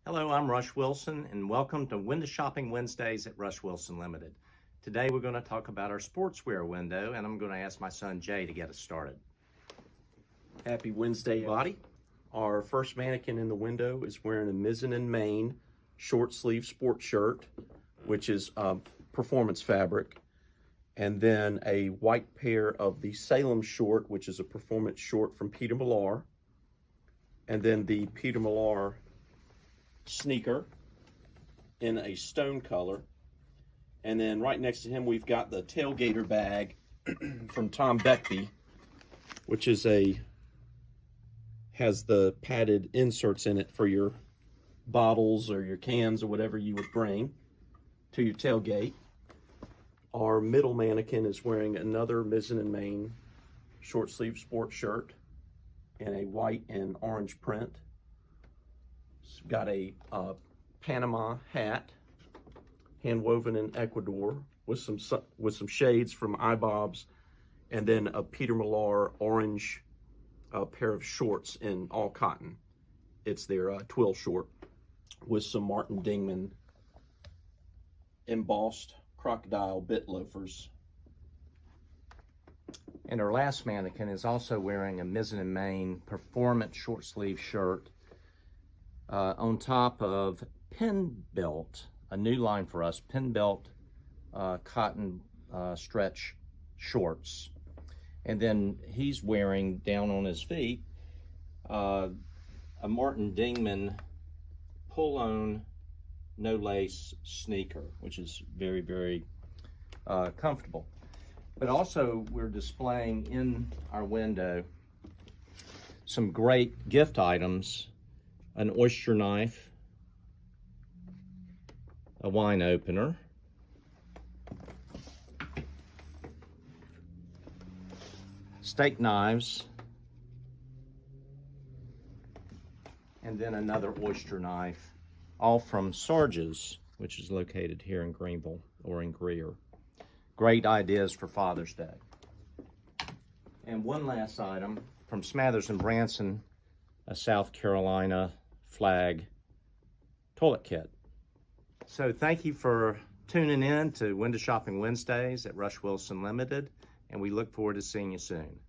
Hello, I'm Rush Wilson, and welcome to Window Shopping Wednesdays at Rush Wilson Limited. Today we're going to talk about our sportswear window, and I'm going to ask my son Jay to get us started. Happy Wednesday, everybody. Our first mannequin in the window is wearing a Mizzen+Main short sleeve sport shirt, which is performance fabric, and then a white pair of the Salem short, which is a performance short from Peter Millar, and then the Peter Millar sneaker in a stone color. And then right next to him we've got the tailgater bag from Tom Beckby, which is has the padded inserts in it for your bottles or your cans or whatever you would bring to your tailgate. Our middle mannequin is wearing another Mizzen+Main short sleeve sport shirt in a white and orange print. It's got a Panama hat, hand woven in Ecuador, with some shades from iBob's, and then a Peter Millar orange pair of shorts in all cotton. It's their twill short with some Martin Dingman embossed crocodile bit loafers. And our last mannequin is also wearing a Mizzen+Main performance short sleeve shirt on top of PennBilt, a new line for us, PennBilt cotton stretch shorts. And then he's wearing, down on his feet, a Martin Dingman pull-on no-lace sneaker, which is very, very comfortable. But also we're displaying in our window some great gift items: an oyster knife, a wine opener, steak knives, and then another oyster knife, all from Sarge's, which is located here in Greenville or in Greer. Great ideas for Father's Day. And one last item from Smathers and Branson, a South Carolina flag toilet kit. So thank you for tuning in to Window Shopping Wednesdays at Rush Wilson Limited, and we look forward to seeing you soon.